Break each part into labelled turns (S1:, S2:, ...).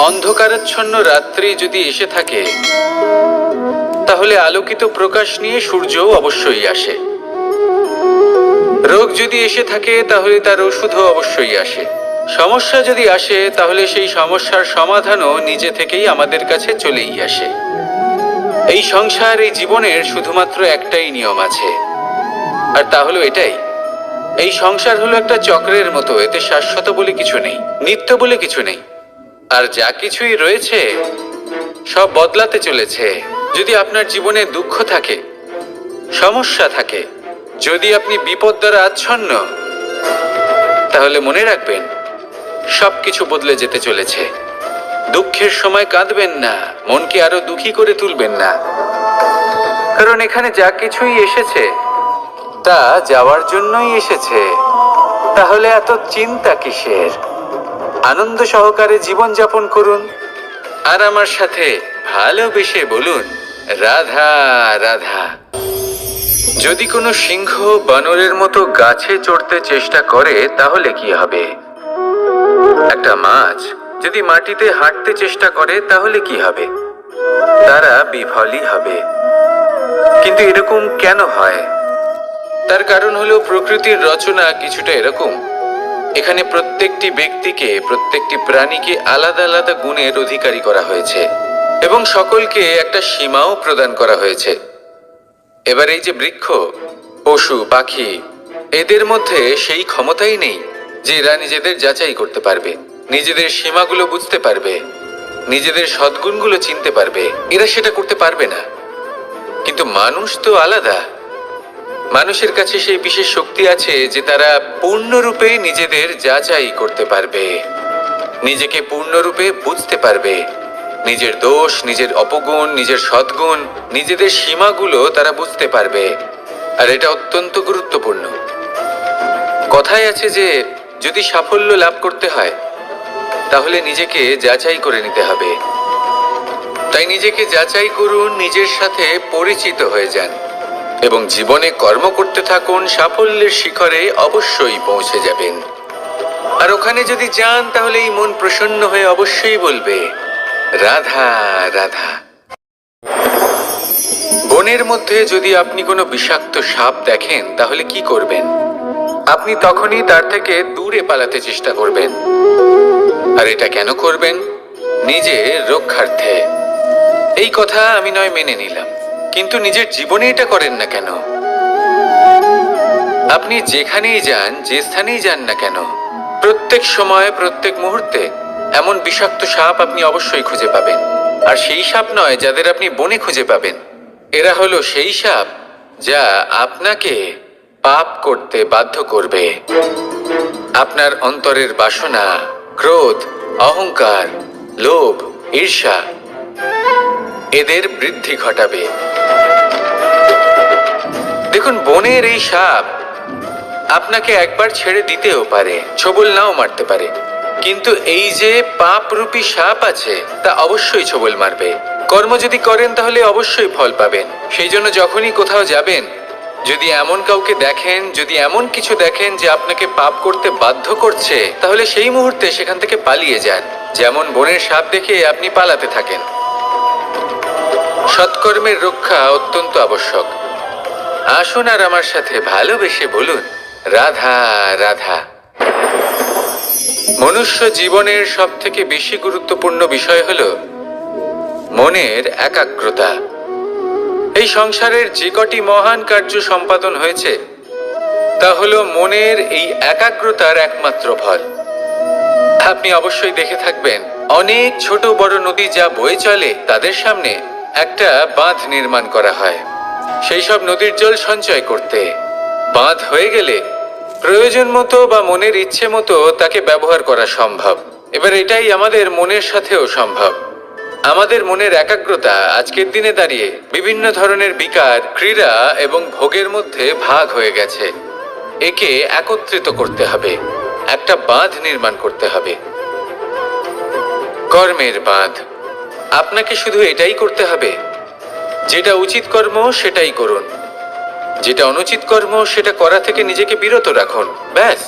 S1: অন্ধকারাচ্ছন্ন রাত্রি যদি এসে থাকে, তাহলে আলোকিত প্রকাশ নিয়ে সূর্যও অবশ্যই আসে। রোগ যদি এসে থাকে, তাহলে তার ওষুধও অবশ্যই আসে। সমস্যা যদি আসে, তাহলে সেই সমস্যার সমাধানও নিজে থেকেই আমাদের কাছে চলেই আসে। এই সংসার, এই জীবনের শুধুমাত্র একটাই নিয়ম আছে, আর তা হলো এটাই: এই সংসার হলো একটা চক্রের মতো। এতে শাশ্বত বলে কিছু নেই, নিত্য বলে কিছু নেই। আর যা কিছুই রয়েছে সব বদলাতে চলেছে। যদি আপনার জীবনে দুঃখ থাকে, সমস্যা থাকে, যদি আপনি বিপদ দ্বারা আচ্ছন্ন, তাহলে মনে রাখবেন সবকিছু বদলে যেতে চলেছে। দুঃখের সময় কাঁদবেন না, মনকে আরো দুঃখী করে তুলবেন না, কারণ এখানে যা কিছুই এসেছে তা যাওয়ার জন্যই এসেছে। তাহলে এত চিন্তা কিসের? আনন্দ সহকারে জীবন যাপন করুন, আর আমার সাথে ভালোবেসে বলুন, রাধা রাধা। যদি কোনো সিংহ বানরের মতো গাছে চড়তে চেষ্টা করে, তাহলে কি হবে? একটা মাছ যদি মাটিতে হাঁটতে চেষ্টা করে, তাহলে কি হবে? তারা বিফলই হবে। কিন্তু এরকম কেন হয়? তার কারণ হলো প্রকৃতির রচনা কিছুটা এরকম। এখানে প্রত্যেকটি ব্যক্তিকে, প্রত্যেকটি প্রাণীকে আলাদা আলাদা গুণের অধিকারী করা হয়েছে, এবং সকলকে একটা সীমাও প্রদান করা হয়েছে। এবার এই যে বৃক্ষ, পশু, পাখি, এদের মধ্যে সেই ক্ষমতাই নেই যে এরা নিজেদের যাচাই করতে পারবে, নিজেদের সীমাগুলো বুঝতে পারবে, নিজেদের সদ্গুণগুলো চিনতে পারবে। এরা সেটা করতে পারবে না। কিন্তু মানুষ তো আলাদা। মানুষের কাছে সেই বিশেষ শক্তি আছে যে তারা পূর্ণরূপে নিজেদের যাচাই করতে পারবে, নিজেকে পূর্ণরূপে বুঝতে পারবে, নিজের দোষ, নিজের অপগুণ, নিজের সদ্গুণ, নিজেদের সীমাগুলো তারা বুঝতে পারবে। আর এটা অত্যন্ত গুরুত্বপূর্ণ। কথায় আছে যে যদি সাফল্য লাভ করতে হয়, তাহলে নিজেকে যাচাই করে নিতে হবে। তাই নিজেকে যাচাই করুন, নিজের সাথে পরিচিত হয়ে যান, এবং জীবনে কর্ম করতে থাকুন। সাফল্যের শিখরে অবশ্যই পৌঁছে যাবেন। আর ওখানে যদি যান, তাহলে এই মন প্রসন্ন হয়ে অবশ্যই বলবে, রাধা রাধা। বনের মধ্যে যদি আপনি কোনো বিষাক্ত সাপ দেখেন, তাহলে কি করবেন? আপনি তখনই তার থেকে দূরে পালাতে চেষ্টা করবেন। আর এটা কেন করবেন? নিজের রক্ষার্থে। এই কথা আমি নয় মেনে নিলাম, কিন্তু নিজের জীবনে এটা করেন না কেন? আপনি যেখানেই যান, যে স্থানেই যান না কেন, প্রত্যেক সময়, প্রত্যেক মুহূর্তে এমন বিষাক্ত সাপ আপনি অবশ্যই খুঁজে পাবেন। আর সেই সাপ নয় যাদের আপনি বনে খুঁজে পাবেন। এরা হলো সেই সাপ যা আপনাকে পাপ করতে বাধ্য করবে। আপনার অন্তরের বাসনা, ক্রোধ, অহংকার, লোভ, ঈর্ষা, এদের বৃদ্ধি ঘটাবে। দেখুন, বনের এই সাপ আপনাকে একবার ছেড়ে দিতেও পারে, ছোবল নাও মারতে পারে, কিন্তু এই যে পাপরূপী সাপ আছে, তা অবশ্যই ছোবল মারবে। কর্ম যদি করেন, তাহলে অবশ্যই ফল পাবেন। সেই জন্য যখনই কোথাও যাবেন, যদি এমন কাউকে দেখেন, যদি এমন কিছু দেখেন যে আপনাকে পাপ করতে বাধ্য করছে, তাহলে সেই মুহূর্তে সেখান থেকে পালিয়ে যান। যেমন বনের সাপ দেখে আপনি পালাতে থাকেন। সৎকর্মের রক্ষা অত্যন্ত আবশ্যক। আসুন আর আমার সাথে ভালোবেসে বলুন, রাধা রাধা। মনুষ্য জীবনের সবথেকে বেশি গুরুত্বপূর্ণ বিষয় হলো মনের একাগ্রতা। এই সংসারের যে কটি মহান কার্য সম্পাদন হয়েছে, তা হলো মনের এই একাগ্রতার একমাত্র ফল। আপনি অবশ্যই দেখে থাকবেন, অনেক ছোট বড় নদী যা বয়ে চলে, তাদের সামনে একটা বাঁধ নির্মাণ করা হয় সেই সব নদীর জল সঞ্চয় করতে। বাঁধ হয়ে গেলে প্রয়োজন মতো বা মনের ইচ্ছে মতো তাকে ব্যবহার করা সম্ভব। এবার এটাই আমাদের মনের সাথেও সম্ভব। আমাদের মনের একাগ্রতা আজকের দিনে দাঁড়িয়ে বিভিন্ন ধরনের বিকার, ক্রীড়া এবং ভোগের মধ্যে ভাগ হয়ে গেছে। একে একত্রিত করতে হবে, একটা বাঁধ নির্মাণ করতে হবে, কর্মের বাঁধ। আপনাকে শুধু এটাই করতে হবে, যেটা উচিত কর্ম সেটাই করুন, যেটা অনুচিত কর্ম সেটা করা থেকে নিজেকে বিরত রাখুন। ব্যাস।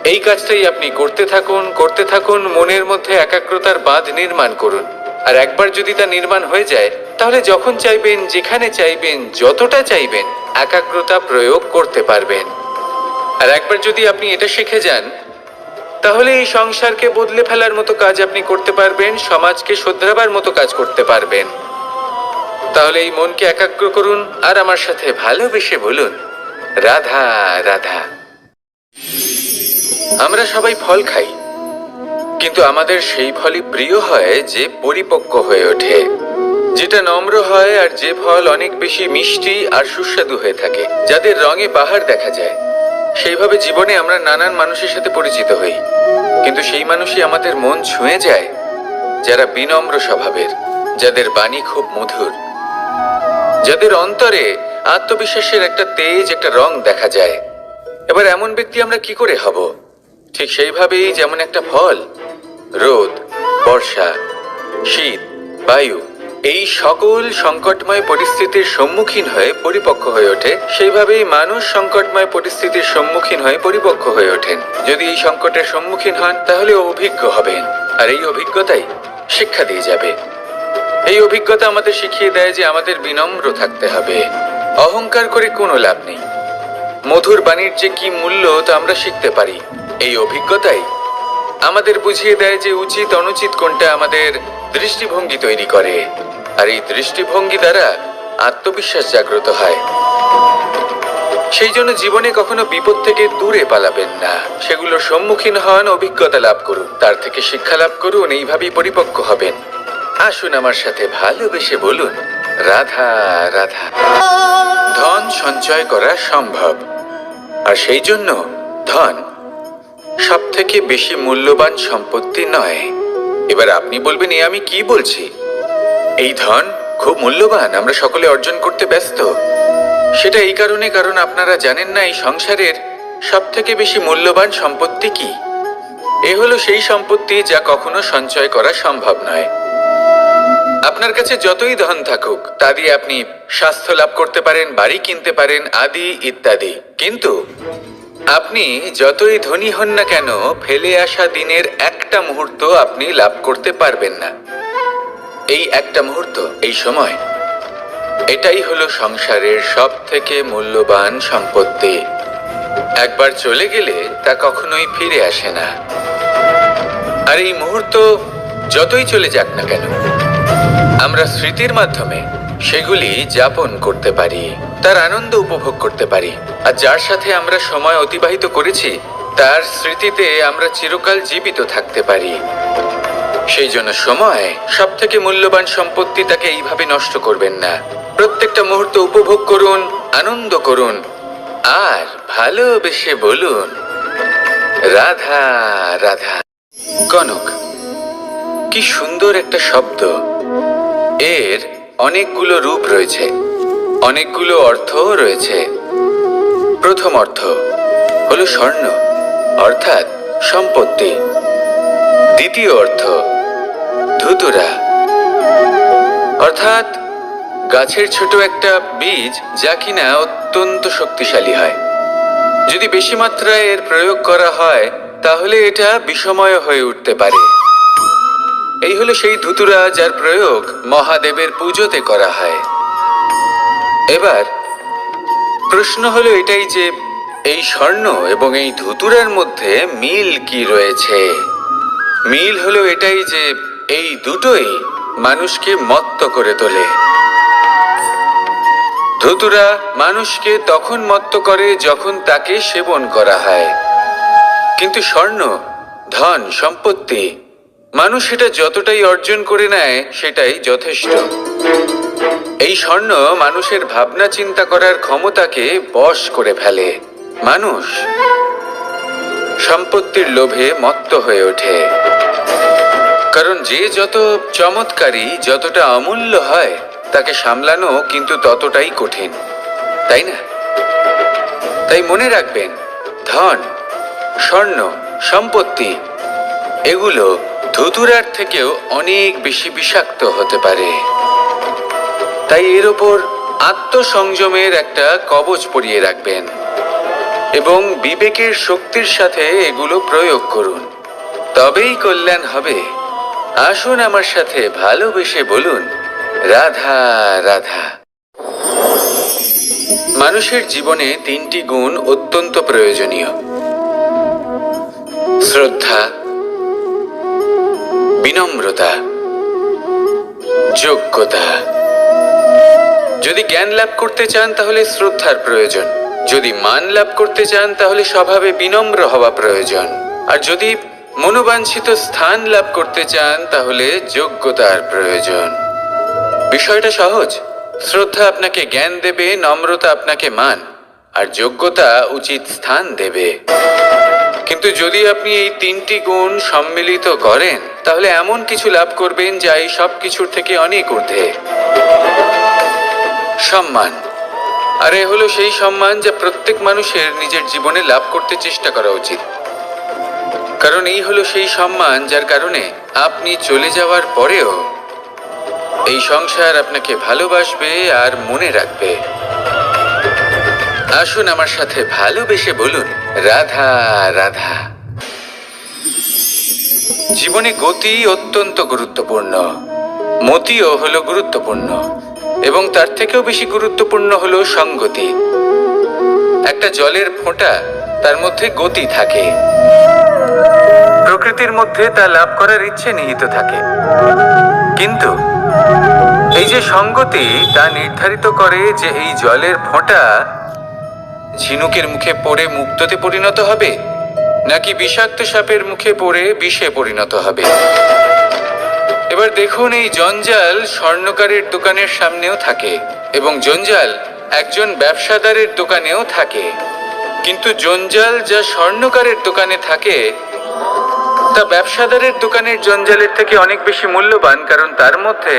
S1: এই কাজটাই আপনি করতে থাকুন, মনের মধ্যে একাগ্রতার বাঁধ নির্মাণ করুন। আর একবার যদি তা নির্মাণ হয়ে যায়, তাহলে যখন চাইবেন, যেখানে চাইবেন, যতটা চাইবেন, একাগ্রতা প্রয়োগ করতে পারবেন। আর একবার যদি আপনি এটা শিখে যান, তাহলে এই সংসারকে বদলে ফেলার মতো কাজ আপনি করতে পারবেন, সমাজকে শোধরাবার মতো কাজ করতে পারবেন। তাহলে এই মনকে একাগ্র করুন আর আমার সাথে ভালোবেসে বলুন, রাধা রাধা। আমরা সবাই ফল খাই, কিন্তু আমাদের সেই ফলই প্রিয় হয় যে পরিপক্ক হয়ে ওঠে, যেটা নম্র হয়, আর যে ফল অনেক বেশি মিষ্টি আর সুস্বাদু হয়ে থাকে, যাদের রঙে বাহার দেখা যায়। সেইভাবে জীবনে আমরা নানান মানুষের সাথে পরিচিত হই, কিন্তু সেই মানুষই আমাদের মন ছুঁয়ে যায় যারা বিনম্র স্বভাবের, যাদের বাণী খুব মধুর, যাদের অন্তরে আত্মবিশ্বাসের একটা তেজ, একটা রং দেখা যায়। এবার এমন ব্যক্তি আমরা কি করে হব? ঠিক সেইভাবেই যেমন একটা ফল রোদ, বর্ষা, শীত, বায়ু এই সকল সংকটময় পরিস্থিতির সম্মুখীন হয়ে পরিপক্ক হয়ে ওঠে, সেইভাবেই মানুষ সংকটময় পরিস্থিতির সম্মুখীন হয়ে পরিপক্ক হয়ে ওঠেন। যদি এই সংকটের সম্মুখীন হন, তাহলে অভিজ্ঞ হবেন, আর এই অভিজ্ঞতাই শিক্ষা দিয়ে যাবে। এই অভিজ্ঞতা আমাদের শিখিয়ে দেয় যে আমাদের বিনম্র থাকতে হবে। অহংকার করে কোনো লাভ নেই। মধুর বাণীর যে কি মূল্য তা আমরা শিখতে পারি। এই অভিজ্ঞতাই আমাদের বুঝিয়ে দেয় যে উচিত অনুচিত কোনটা, আমাদের দৃষ্টিভঙ্গি তৈরি করে, আর এই দৃষ্টিভঙ্গি দ্বারা আত্মবিশ্বাস জাগ্রত হয়। সেই জন্য জীবনে কখনো বিপদ থেকে দূরে পালাবেন না, সেগুলোর সম্মুখীন হন, অভিজ্ঞতা লাভ করুন, তার থেকে শিক্ষা লাভ করুন, এইভাবেই পরিপক্ক হবেন। আসুন আমার সাথে ভালোবেসে বলুন, রাধা রাধা। ধন সঞ্চয় করা সম্ভব, আর সেই জন্য ধন সব থেকে বেশি মূল্যবান সম্পত্তি নয়। এবার আপনি বলবেন, আমি কি বলছি? এই ধন খুব মূল্যবান, আমরা সকলে অর্জন করতে ব্যস্ত। সেটা এই কারণে, কারণ আপনারা জানেন না এই সংসারের সব থেকে বেশি মূল্যবান সম্পত্তি কি। এ হলো সেই সম্পত্তি যা কখনো সঞ্চয় করা সম্ভব নয়। আপনার কাছে যতই ধন থাকুক, তা দিয়ে আপনি স্বাস্থ্য লাভ করতে পারেন, বাড়ি কিনতে পারেন, আদি ইত্যাদি, কিন্তু আপনি যতই ধনী হন না কেন, ফেলে আসা দিনের একটা মুহূর্ত আপনি লাভ করতে পারবেন না। এই একটা মুহূর্ত, এই সময়, এটাই হলো সংসারের সব থেকে মূল্যবান সম্পত্তি। একবার চলে গেলে তা কখনোই ফিরে আসে না। আর এই মুহূর্ত যতই চলে যাক না কেন, আমরা স্মৃতির মাধ্যমে সেগুলি যাপন করতে পারি, তার আনন্দ উপভোগ করতে পারি। আর যার সাথে আমরা সময় অতিবাহিত করেছি, তার স্মৃতিতে আমরা চিরকাল জীবিত থাকতে পারি। সেই জন্য সময় সব থেকে মূল্যবান সম্পত্তি, তাকে এইভাবে নষ্ট করবেন না। প্রত্যেকটা মুহূর্ত উপভোগ করুন, আনন্দ করুন, আর ভালোবেসে বলুন, রাধা রাধা। কনক, কি সুন্দর একটা শব্দ। এর অনেকগুলো রূপ রয়েছে, অনেকগুলো অর্থও রয়েছে। প্রথম অর্থ হলো স্বর্ণ, অর্থাৎ সম্পত্তি। দ্বিতীয় অর্থ ধুতুরা, অর্থাৎ গাছের ছোট একটা বীজ, যা কিনা অত্যন্ত শক্তিশালী হয়। যদি বেশি মাত্রায় এর প্রয়োগ করা হয়, তাহলে এটা বিষময় হয়ে উঠতে পারে। এই হলো সেই ধুতুরা যার প্রয়োগ মহাদেবের পুজোতে করা হয়। এবার প্রশ্ন হলো এটাই যে এই স্বর্ণ এবং এই ধুতুরার মধ্যে মিল কি রয়েছে। মিল হলো এটাই যে এই দুটোই মানুষকে মত্ত করে তোলে। ধুতুরা মানুষকে তখন মত্ত করে যখন তাকে সেবন করা হয়, কিন্তু স্বর্ণ, ধন, সম্পত্তি, মানুষ এটা যতটাই অর্জন করে নেয় সেটাই যথেষ্ট। এই স্বর্ণ মানুষের ভাবনা চিন্তা করার ক্ষমতাকে বশ করে ফেলে। মানুষ সম্পত্তির লোভে মত্ত হয়ে ওঠে, কারণ যে যত চমৎকারী, যতটা অমূল্য হয়, তাকে সামলানো কিন্তু ততটাই কঠিন, তাই না? তাই মনে রাখবেন, ধন, স্বর্ণ, সম্পত্তি এগুলো ধুতুরার থেকেও অনেক বেশি বিষাক্ত হতে পারে। তাই এর ওপর আত্মসংযমের একটা কবচ পরিয়ে রাখবেন। এবং বিবেকের শক্তির সাথে এগুলো প্রয়োগ করুন, তবেই কল্যাণ হবে। আসুন আমার সাথে ভালোবেসে বলুন, রাধা রাধা। মানুষের জীবনে তিনটি গুণ অত্যন্ত প্রয়োজনীয়: শ্রদ্ধা, বিনম্রতা, যোগ্যতা। যদি জ্ঞান লাভ করতে চান তাহলে শ্রদ্ধার প্রয়োজন, যদি মান লাভ করতে চান তাহলে স্বভাবে বিনম্র হওয়া প্রয়োজন, আর যদি মনোবাঞ্ছিত স্থান লাভ করতে চান তাহলে যোগ্যতার প্রয়োজন। বিষয়টা সহজ। শ্রদ্ধা আপনাকে জ্ঞান দেবে, নম্রতা আপনাকে মান, আর যোগ্যতা উচিত স্থান দেবে। কিন্তু যদি আপনি এই তিনটি গুণ সম্মিলিত করেন তাহলে এমন কিছু লাভ করবেন যা এই সব কিছুর থেকে অনেক ঊর্ধ্বে। সম্মান। আর এ হলো সেই সম্মান যা প্রত্যেক মানুষের নিজের জীবনে লাভ করতে চেষ্টা করা উচিত, কারণ এই হলো সেই সম্মান যার কারণে আপনি চলে যাওয়ার পরেও এই সংসার আপনাকে ভালোবাসবে আর মনে রাখবে। আসুন আমার সাথে ভালোবেসে বলুন, রাধা রাধা। জীবনে গতি অত্যন্ত গুরুত্বপূর্ণ, মতিও হলো গুরুত্বপূর্ণ, এবং তার থেকেও বেশি গুরুত্বপূর্ণ হলো সঙ্গতি। একটা জলের ফোঁটা, তার মধ্যে গতি থাকে, প্রকৃতির মধ্যে তা লাভ করার ইচ্ছে নিহিত থাকে, কিন্তু এই যে সঙ্গতি তা নির্ধারিত করে যে এই জলের ফোঁটা ঝিনুকের মুখে পড়ে মুক্তোতে পরিণত হবে নাকি বিষাক্ত সাপের মুখে পড়ে বিষে পরিণত হবে। এবার দেখুন, এই জঞ্জাল স্বর্ণকারের দোকানের সামনেও থাকে এবং জঞ্জাল একজন ব্যবসাদারের দোকানেও থাকে, কিন্তু জঞ্জাল যা স্বর্ণকারের দোকানে থাকে তা ব্যবসাদারের দোকানের জঞ্জালের থেকে অনেক বেশি মূল্যবান, কারণ তার মধ্যে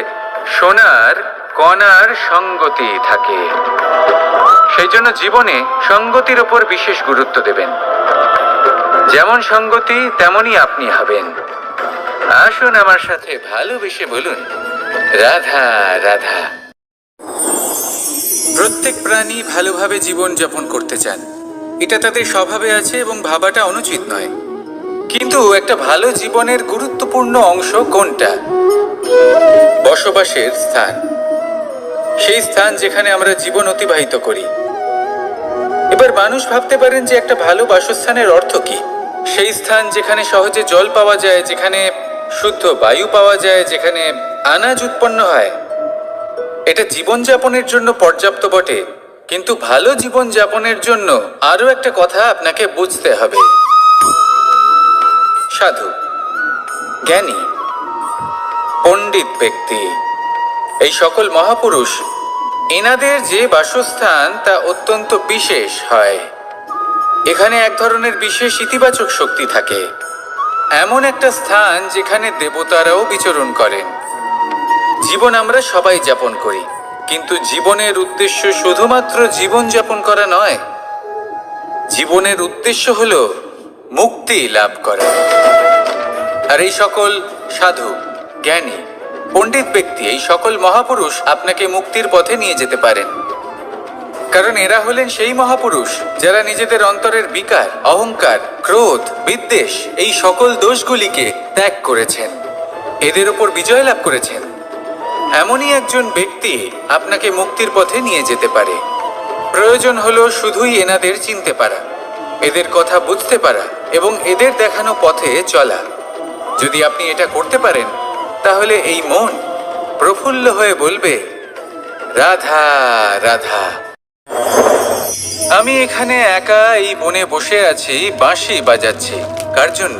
S1: সোনার কণার সঙ্গতি থাকে। সেই জন্য জীবনে সঙ্গতির উপর বিশেষ গুরুত্ব দেবেন। যেমন সঙ্গতি তেমনই আপনি হবেন। আসুন আমার সাথে ভালোবেসে বলুন, রাধা রাধা। প্রত্যেক প্রাণী ভালোভাবে জীবন যাপন করতে চান, এটা তাদের স্বভাবে আছে এবং ভাবাটা অনুচিত নয়। কিন্তু একটা ভালো জীবনের গুরুত্বপূর্ণ অংশ কোনটা? বসবাসের স্থান, সেই স্থান যেখানে আমরা জীবন অতিবাহিত করি। এবার মানুষ ভাবতে পারেন যে একটা ভালো বাসস্থানের অর্থ কি? সেই স্থান যেখানে সহজে জল পাওয়া যায়, যেখানে শুদ্ধ বায়ু পাওয়া যায়, যেখানে আনাজ উৎপন্ন হয়। এটা জীবনযাপনের জন্য পর্যাপ্ত বটে, কিন্তু ভালো জীবনযাপনের জন্য আরো একটা কথা আপনাকে বুঝতে হবে। সাধু, জ্ঞানী, পণ্ডিত ব্যক্তি, এই সকল মহাপুরুষ, এনাদের যে বাসস্থান তা অত্যন্ত বিশেষ হয়। এখানে এক ধরনের বিশেষ ইতিবাচক শক্তি থাকে, এমন একটা স্থান যেখানে দেবতারাও বিচরণ করেন। জীবন আমরা সবাই যাপন করি, কিন্তু জীবনের উদ্দেশ্য শুধুমাত্র জীবন যাপন করা নয়। জীবনের উদ্দেশ্য হলো মুক্তি লাভ করা। আর এই সকল সাধু, জ্ঞানী, পণ্ডিত ব্যক্তি, এই সকল মহাপুরুষ আপনাকে মুক্তির পথে নিয়ে যেতে পারেন, কারণ এরা হলেন সেই মহাপুরুষ যারা নিজেদের অন্তরের বিকার, অহংকার, ক্রোধ, বিদ্বেষ এই সকল দোষগুলিকে ত্যাগ করেছেন, এদের উপর বিজয় লাভ করেছেন। এমনই একজন ব্যক্তি আপনাকে মুক্তির পথে নিয়ে যেতে পারে। প্রয়োজন হলো শুধুই এনাদের চিনতে পারা, এদের কথা বুঝতে পারা এবং এদের দেখানো পথে চলা। যদি আপনি এটা করতে পারেন তাহলে এই মন প্রফুল্ল হয়ে বলবে, রাধা রাধা। আমি এখানে একা এই বনে বসে আছি, বাঁশি বাজাচ্ছি। কার জন্য?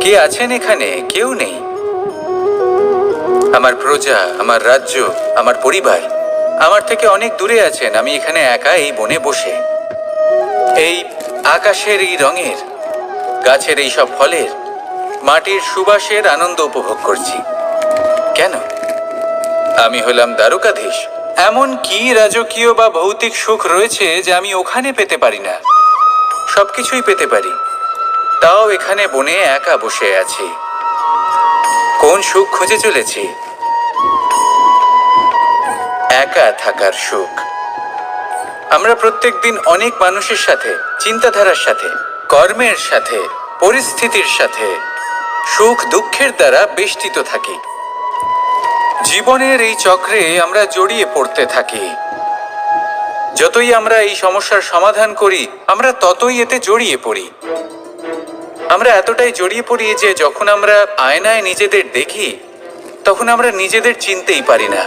S1: কে আছেন এখানে? কেউ নেই। আমার প্রজা, আমার রাজ্য, আমার পরিবার আমার থেকে অনেক দূরে আছেন। আমি এখানে একা এই বনে বসে এই আকাশের এই রঙের, গাছের এই সব ফলের, মাটির সুবাসের আনন্দ উপভোগ করছি। কেন? আমি হলাম দ্বারকাধীশ। এমন কি রাজকীয় বা ভৌতিক সুখ রয়েছে যে আমি ওখানে পেতে পারি না? সবকিছুই পেতে পারি, তাও এখানে বনে একা বসে আছি। কোন সুখ খুঁজে চলেছি? একা থাকার সুখ। আমরা প্রত্যেকদিন অনেক মানুষের সাথে, চিন্তাধারার সাথে, কর্মের সাথে, পরিস্থিতির সাথে, সুখ দুঃখের দ্বারা বেষ্টিত থাকি। জীবনের এই চক্রে আমরা জড়িয়ে পড়তে থাকি। যতই আমরা এই সমস্যার সমাধান করি, আমরা ততই এতে জড়িয়ে পড়ি। আমরা এতটাই জড়িয়ে পড়ি যে যখন আমরা আয়নায় নিজেদের দেখি, তখন আমরা নিজেদের চিনতেই পারি না।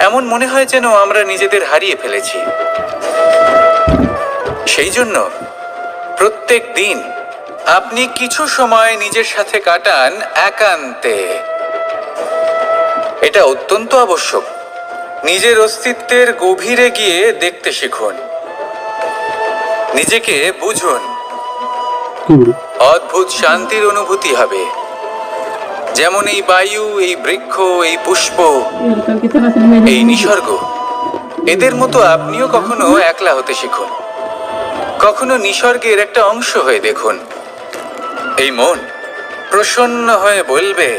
S1: এমন মনে হয় যেন আমরা নিজেদের হারিয়ে ফেলেছি। সেই জন্য প্রত্যেক দিন আপনি কিছু সময় নিজের সাথে কাটান একান্তে। এটা অত্যন্ত আবশ্যক। নিজের অস্তিত্বের গভীরে গিয়ে দেখতে শিখুন, নিজেকে বুঝুন। অদ্ভুত শান্তির অনুভূতি হবে। যেমন এই বায়ু, এই বৃক্ষ, এই পুষ্প, এই নিসর্গ, এদের মতো আপনিও কখনো একলা হতে শিখুন। কখনো নিসর্গের একটা অংশ হয়ে দেখুন। এই মন প্রসন্ন হয়ে বলবে,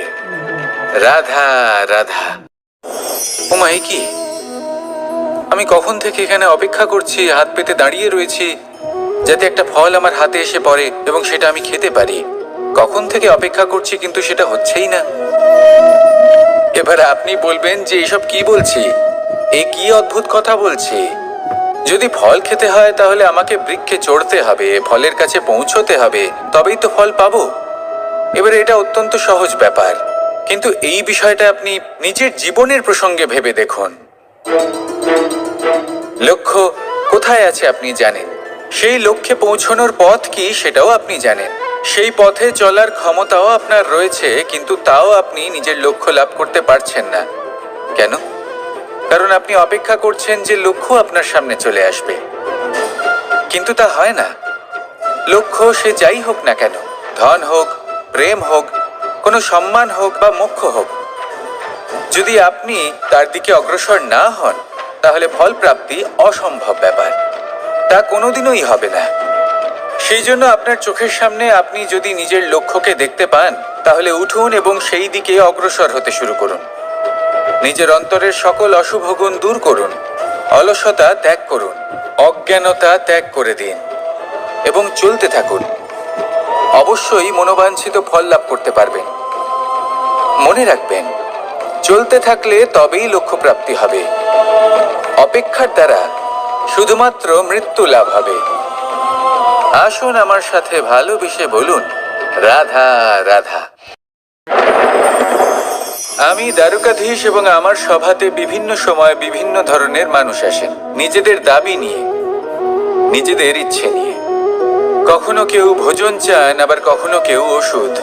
S1: রাধা রাধা। ওমাই কি, আমি কখন থেকে এখানে অপেক্ষা করছি, হাত পেতে দাঁড়িয়ে রয়েছি যাতে একটা ফল আমার হাতে এসে পড়ে এবং সেটা আমি খেতে পারি। কখন থেকে অপেক্ষা করছি, কিন্তু সেটা হচ্ছেই না। এবার আপনি বলবেন যে এসব কি বলছি, এ কি অদ্ভুত কথা বলছি। যদি ফল খেতে হয় তাহলে আমাকে বৃক্ষে চড়তে হবে, ফলের কাছে পৌঁছতে হবে, তবেই তো ফল পাবো। এবারে এটা অত্যন্ত সহজ ব্যাপার, কিন্তু এই বিষয়টা আপনি নিজের জীবনের প্রসঙ্গে ভেবে দেখুন। লক্ষ্য কোথায় আছে আপনি জানেন, সেই লক্ষ্যে পৌঁছানোর পথ কি সেটাও আপনি জানেন, সেই পথে চলার ক্ষমতাও আপনার রয়েছে, কিন্তু তাও আপনি নিজের লক্ষ্য লাভ করতে পারছেন না। কেন? কারণ আপনি অপেক্ষা করছেন যে লক্ষ্য আপনার সামনে চলে আসবে, কিন্তু তা হয় না। লক্ষ্য সে যাই হোক না কেন, ধন হোক, প্রেম হোক, কোনো সম্মান হোক বা মোক্ষ হোক, যদি আপনি তার দিকে অগ্রসর না হন তাহলে ফল প্রাপ্তি অসম্ভব ব্যাপার, তা কোনোদিনই হবে না। সেই জন্য আপনার চোখের সামনে আপনি যদি নিজের লক্ষ্যকে দেখতে পান, তাহলে উঠুন এবং সেই দিকে অগ্রসর হতে শুরু করুন। নিজের অন্তরের সকল অশুভ গুণ দূর করুন, অলসতা ত্যাগ করুন, অজ্ঞানতা ত্যাগ করে দিন এবং চলতে থাকুন। অবশ্যই মনোবাঞ্ছিত ফল লাভ করতে পারবেন। মনে রাখবেন, চলতে থাকলে তবেই লক্ষ্য প্রাপ্তি হবে। অপেক্ষার দ্বারা শুধুমাত্র মৃত্যু লাভ হবে। আসুন আমার সাথে ভালোবেসে বলুন, রাধা রাধা। আমি দ্বারকাধীশ এবং আমার সভাতে বিভিন্ন সময় বিভিন্ন ধরনের মানুষ আসেন, নিজেদের দাবি নিয়ে, নিজেদের ইচ্ছে নিয়ে। কখনো কেউ ভোজন চান, আবার কখনো কেউ ওষুধ।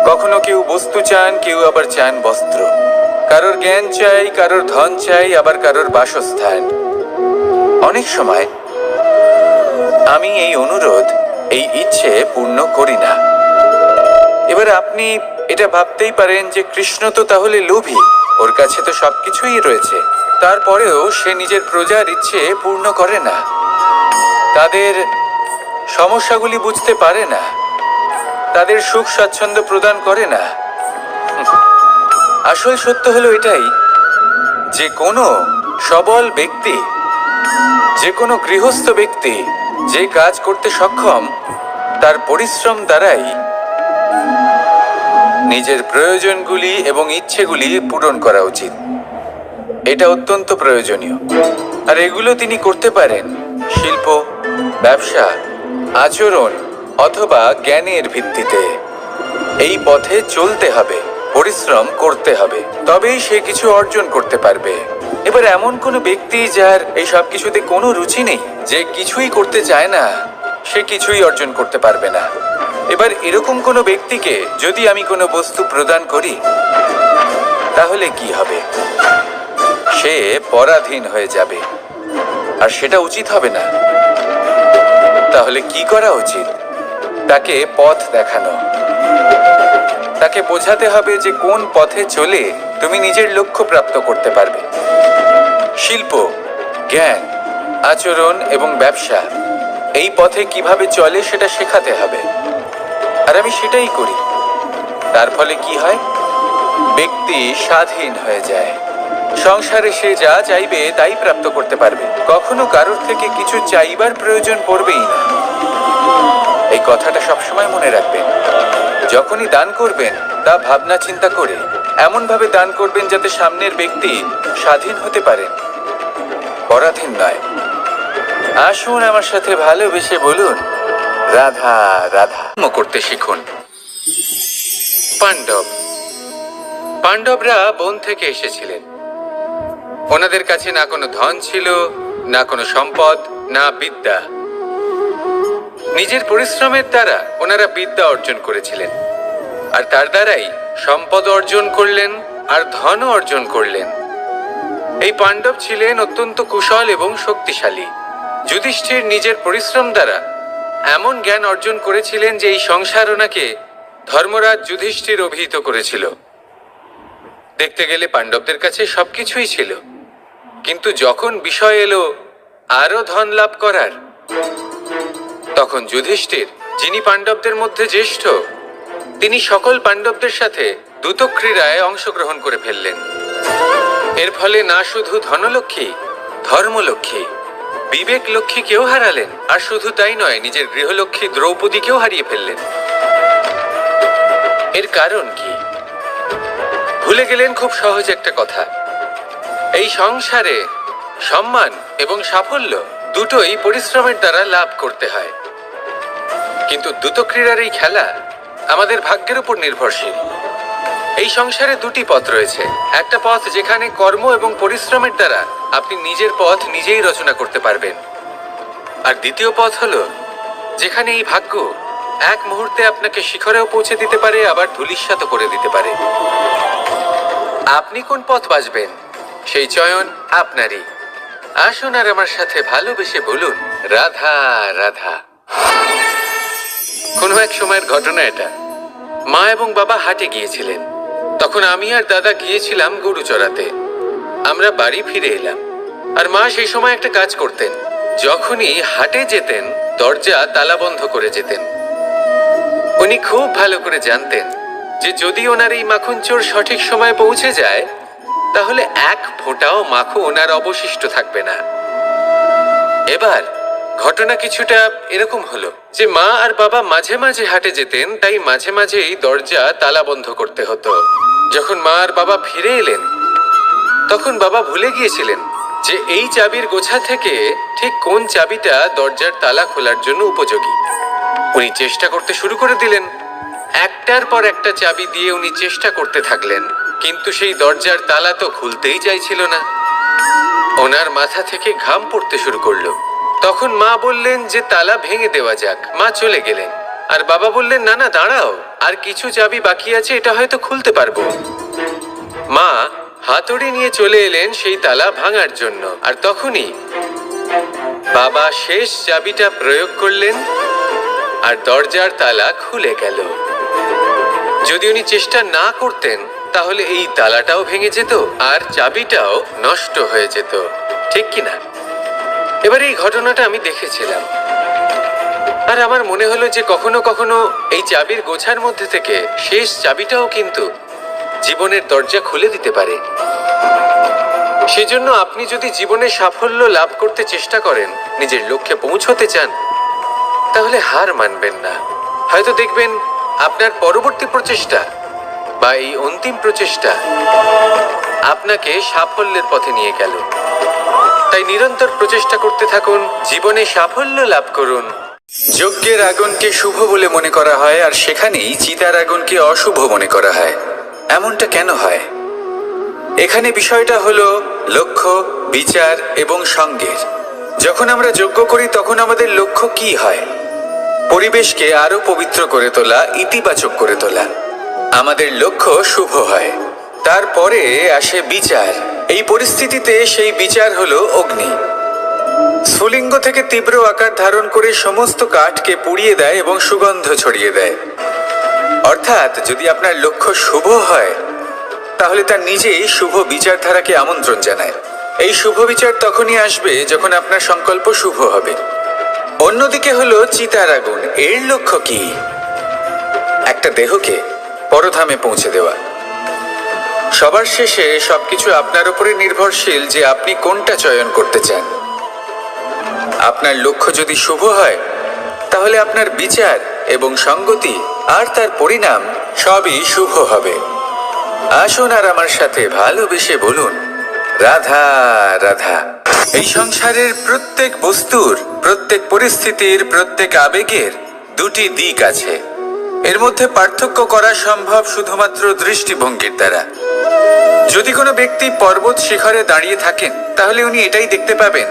S1: কখনো কেউ বস্তু চান, কেউ আবার চান বস্ত্র। কারোর জ্ঞান চাই, কারোর ধন চাই, আবার কারোর বাসস্থান। অনেক সময় আমি এই অনুরোধ, এই ইচ্ছে পূর্ণ করি না। এবার আপনি এটা ভাবতেই পারেন যে কৃষ্ণ তো তাহলে লোভী, ওর কাছে তো সবকিছুই রয়েছে, তারপরেও সে নিজের প্রজার ইচ্ছে পূর্ণ করে না, তাদের সমস্যাগুলি বুঝতে পারে না, তাদের সুখ স্বাচ্ছন্দ্য প্রদান করে না। আসল সত্য হলো এটাই যে কোনো সবল ব্যক্তি, যে কোনো গৃহস্থ ব্যক্তি যে কাজ করতে সক্ষম, তার পরিশ্রম দ্বারাই নিজের প্রয়োজনগুলি এবং ইচ্ছেগুলি পূরণ করা উচিত। এটা অত্যন্ত প্রয়োজনীয়। আর এগুলো তিনি করতে পারেন শিল্প, ব্যবসা, আচরণ অথবা জ্ঞানের ভিত্তিতে। এই পথে চলতে হবে, পরিশ্রম করতে হবে, তবেই সে কিছু অর্জন করতে পারবে। এবার এমন কোনো ব্যক্তি যার এই সব কিছুতে কোনো রুচি নেই, যে কিছুই করতে চায় না, সে কিছুই অর্জন করতে পারবে না। এবার এরকম কোনো ব্যক্তিকে যদি আমি কোনো বস্তু প্রদান করি, তাহলে কি হবে? সে পরাধীন হয়ে যাবে, আর সেটা উচিত হবে না। তাহলে কি করা উচিত? তাকে পথ দেখানো, তাকে বোঝাতে হবে যে কোন পথে চলে তুমি নিজের লক্ষ্য প্রাপ্ত করতে পারবে। শিল্প, জ্ঞান, আচরণ এবং ব্যবসা, এই পথে কিভাবে চলে সেটা শেখাতে হবে। আর আমি সেটাই করি। তার ফলে কি হয়? ব্যক্তি স্বাধীন হয়ে যায়। সংসারে সে যা চাইবে তাই প্রাপ্ত করতে পারবে, কখনো কারোর থেকে কিছু চাইবার প্রয়োজন পড়বেই না। এই কথাটা সবসময় মনে রাখবেন। যখনই দান করবেন তা ভাবনা চিন্তা করে এমন ভাবে দান করবেন যাতে সামনের ব্যক্তি স্বাধীন হতে পারেন, পরাধীন নয়। আসুন আমার সাথে ভালোবেসে বলুন রাধা রাধা করতে শিখুন। পাণ্ডবরা বন থেকে এসেছিলেন। ওনাদের কাছে না কোনো ধন ছিল, না কোনো সম্পদ, না বিদ্যা। নিজের পরিশ্রমের দ্বারা ওনারা বিদ্যা অর্জন করেছিলেন, আর তার দ্বারাই সম্পদ অর্জন করলেন আর ধনও অর্জন করলেন। এই পাণ্ডব ছিলেন অত্যন্ত কুশল এবং শক্তিশালী। যুধিষ্ঠির নিজের পরিশ্রম দ্বারা এমন জ্ঞান অর্জন করেছিলেন যে এই সংসার ওনাকে ধর্মরাজ যুধিষ্ঠির অভিহিত করেছিল। দেখতে গেলে পাণ্ডবদের কাছে সবকিছুই ছিল, কিন্তু যখন বিষয় এলো আরো ধন লাভ করার, তখন যুধিষ্ঠির, যিনি পাণ্ডবদের মধ্যে জ্যেষ্ঠ, তিনি সকল পাণ্ডবদের সাথে দ্যুতক্রীড়ায় অংশগ্রহণ করে ফেললেন। এর ফলে না শুধু ধনলক্ষ্মী, ধর্মলক্ষ্মী, বিবেক লক্ষ্মীকেও হারালেন, আর শুধু তাই নয়, নিজের গৃহলক্ষ্মী দ্রৌপদীকেও হারিয়ে ফেললেন। এর কারণ কি? ভুলে গেলেন খুব সহজ একটা কথা। এই সংসারে সম্মান এবং সাফল্য দুটোই পরিশ্রমের দ্বারা লাভ করতে হয়, কিন্তু দ্যুতক্রীড়ার এই খেলা আমাদের ভাগ্যের উপর নির্ভরশীল। এই সংসারে দুটি পথ রয়েছে। একটা পথ যেখানে কর্ম এবং পরিশ্রমের দ্বারা আপনি নিজের পথ নিজেই রচনা করতে পারবেন, আর দ্বিতীয় পথ হলো যেখানে এই ভাগ্য এক মুহূর্তে আপনাকে শিখরেও পৌঁছে দিতে পারে, আবার ধূলিসাৎ করে দিতে পারে। আপনি কোন পথ বাছবেন সেই চয়ন আপনারই। আসুন আর আমার সাথে ভালোবেসে বলুন রাধা রাধা। কোনো এক সময়ের ঘটনা এটা। মা এবং বাবা হাটে গিয়েছিলেন, তখন আমি আর দাদা গিয়েছিলাম গরু চড়াতে। আমরা বাড়ি ফিরে এলাম, আর মা সেই সময় একটা কাজ করতেন। যখনই হাটে যেতেন দরজা তালা বন্ধ করে যেতেন। উনি খুব ভালো করে জানতেন যে যদি ওনার এই মাখন চোর সঠিক সময়ে পৌঁছে যায় তাহলে এক ফোঁটাও মাখন আর অবশিষ্ট থাকবে না। এবার ঘটনা কিছুটা এরকম হলো যে মা আর বাবা মাঝে মাঝে হাটে যেতেন, তাই মাঝে মাঝেই দরজা তালা বন্ধ করতে হতো। যখন মা আর বাবা ফিরে এলেন তখন বাবা ভুলে গিয়েছিলেন যে এই চাবির গোছা থেকে ঠিক কোন চাবিটা দরজার তালা খোলার জন্য উপযোগী। উনি চেষ্টা করতে শুরু করে দিলেন। একটার পর একটা চাবি দিয়ে উনি চেষ্টা করতে থাকলেন, কিন্তু সেই দরজার তালা তো খুলতেই চাইছিল না। ওনার মাথা থেকে ঘাম পড়তে শুরু করলো। তখন মা বললেন যে তালা ভেঙে দেওয়া যাক। মা চলে গেলেন, আর বাবা বললেন না না দাঁড়াও, আর কিছু চাবি বাকি আছে, এটা হয়তো খুলতে পারবো। মা হাতুড়ি নিয়ে চলে এলেন সেই তালা ভাঙার জন্য, আর তখনই বাবা শেষ চাবিটা প্রয়োগ করলেন আর দরজার তালা খুলে গেল। যদি উনি চেষ্টা না করতেন তাহলে এই তালাটাও ভেঙে যেত আর চাবিটাও নষ্ট হয়ে যেত, ঠিক কিনা? এবার এই ঘটনাটা আমি দেখেছিলাম, আর আমার মনে হলো যে কখনো কখনো এই চাবির গোছার মধ্যে থেকে শেষ চাবিটাও কিন্তু জীবনের দরজা খুলে দিতে পারে। সেজন্য আপনি যদি জীবনে সাফল্য লাভ করতে চেষ্টা করেন, নিজের লক্ষ্যে পৌঁছতে চান, তাহলে হার মানবেন না। হয়তো দেখবেন আপনার পরবর্তী প্রচেষ্টা বা এই অন্তিম প্রচেষ্টা আপনাকে সাফল্যের পথে নিয়ে গেল। তাই নিরন্তর প্রচেষ্টা করতে থাকুন, জীবনে সাফল্য লাভ করুন। যজ্ঞের আগুনকে শুভ বলে মনে করা হয়, আর সেখানেই চিতার আগুনকে অশুভ মনে করা হয়। এমনটা কেন হয়? এখানে বিষয়টা হলো লক্ষ্য, বিচার এবং সঙ্গের। যখন আমরা যজ্ঞ করি তখন আমাদের লক্ষ্য কি হয়? পরিবেশকে আরো পবিত্র করে তোলা, ইতিবাচক করে তোলা। আমাদের লক্ষ্য শুভ হয়। তারপরে আসে বিচার। এই পরিস্থিতিতে সেই বিচার হলো অগ্নি। স্ফুলিঙ্গ থেকে তীব্র আকার ধারণ করে সমস্ত কাঠকে পুড়িয়ে দেয় এবং সুগন্ধ ছড়িয়ে দেয়। অর্থাৎ যদি আপনার লক্ষ্য শুভ হয় তাহলে তার নিজেই শুভ বিচারধারাকে আমন্ত্রণ জানায়। এই শুভ বিচার তখনই আসবে যখন আপনার সংকল্প শুভ হবে। অন্যদিকে হলো চিতার আগুন। এর লক্ষ্য কি? একটা দেহকে পরধামে পৌঁছে দেওয়া। সবার শেষে সবকিছু আপনার উপরে নির্ভরশীল যে আপনি কোনটা চয়ন করতে চান। আপনার লক্ষ্য যদি শুভ হয় তাহলে আপনার বিচার এবং সঙ্গতি আর তার পরিণাম সবই শুভ হবে। আসুন আর আমার সাথে ভালোবেসে বলুন, রাধা রাধা। এই সংসারের প্রত্যেক বস্তুর, প্রত্যেক পরিস্থিতির, প্রত্যেক আবেগের দুটি দিক আছে। এর মধ্যে পার্থক্য করা সম্ভব শুধুমাত্র দৃষ্টিভঙ্গির দ্বারা। যদি কোনো ব্যক্তি পর্বত শিখরে দাঁড়িয়ে থাকেন তাহলে উনি এটাই দেখতে পাবেন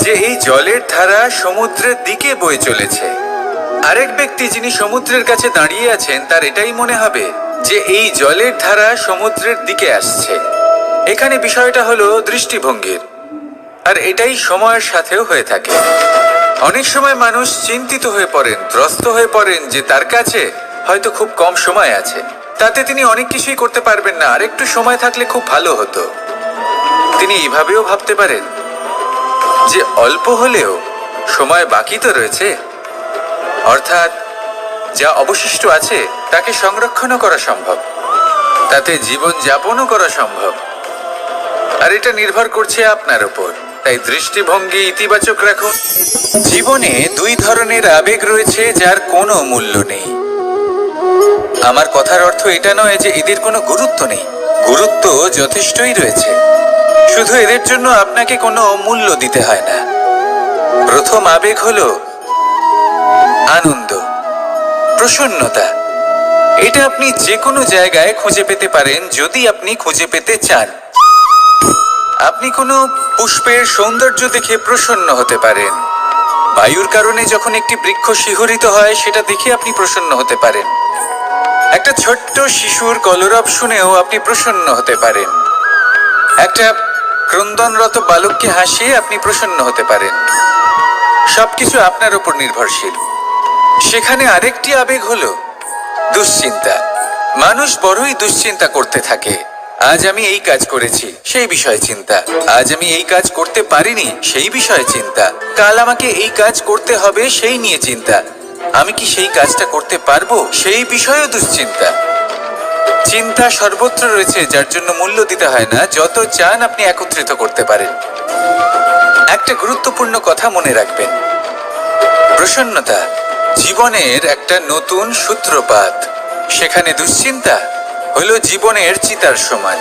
S1: যে এই জলের ধারা সমুদ্রের দিকে বয়ে চলেছে। আরেক ব্যক্তি যিনি সমুদ্রের কাছে দাঁড়িয়ে আছেন তার এটাই মনে হবে যে এই জলের ধারা সমুদ্রের দিকে আসছে। এখানে বিষয়টা হলো দৃষ্টিভঙ্গির, আর এটাই সময়ের সাথেও হয়ে থাকে। অনেক সময় মানুষ চিন্তিত হয়ে পড়েন, ত্রস্ত হয়ে পড়েন যে তার কাছে হয়তো খুব কম সময় আছে, তাতে তিনি অনেক কিছুই করতে পারবেন না, আর একটু সময় থাকলে খুব ভালো হতো। তিনি এভাবেও ভাবতে পারেন যে অল্প হলেও সময় বাকি তো রয়েছে, অর্থাৎ যা অবশিষ্ট আছে তাকে সংরক্ষণও করা সম্ভব, তাতে জীবন যাপনও করা সম্ভব। আর এটা নির্ভর করছে আপনার উপর। তাই দৃষ্টিভঙ্গি ইতিবাচক রাখুন। জীবনে দুই ধরনের আবেগ রয়েছে যার কোনো মূল্য নেই। আমার কথার অর্থ এটা নয় যে এদের কোনো গুরুত্ব নেই, গুরুত্ব যথেষ্টই রয়েছে, শুধু এদের জন্য আপনাকে কোনো মূল্য দিতে হয় না। প্রথম আবেগ হলো আনন্দ, প্রসন্নতা। এটা আপনি যে কোনো জায়গায় খুঁজে পেতে পারেন যদি আপনি খুঁজে পেতে চান। আপনি কোনো পুষ্পের সৌন্দর্য দেখে প্রসন্ন হতে পারেন। বায়ুর কারণে যখন একটি বৃক্ষ শিহরিত হয় সেটা দেখে আপনি প্রসন্ন হতে পারেন। একটা ছোট্ট শিশুর কলরব শুনেও আপনি প্রসন্ন হতে পারেন। একটা ক্রন্দনরত বালককে হাসিয়ে আপনি প্রসন্ন হতে পারেন। সবকিছু আপনার উপর নির্ভরশীল। সেখানে আরেকটি আবেগ হলো দুশ্চিন্তা। মানুষ বড়ই দুশ্চিন্তা করতে থাকে। আজ আমি এই কাজ করেছি, সেই বিষয়ে চিন্তা। আজ আমি এই কাজ করতে পারিনি, সেই বিষয়ে চিন্তা। কাল আমাকে এই কাজ করতে হবে, সেই নিয়ে চিন্তা। আমি কি সেই কাজটা করতে পারবো, সেই বিষয়েও দুশ্চিন্তা। চিন্তা সর্বত্র রয়েছে, যার জন্য মূল্য দিতে হয় না। যত চান আপনি একত্রিত করতে পারেন। একটা গুরুত্বপূর্ণ কথা মনে রাখবেন, প্রসন্নতা জীবনের একটা নতুন সূত্রপাত। সেখানে দুশ্চিন্তা হলো জীবনের চিতার সমান।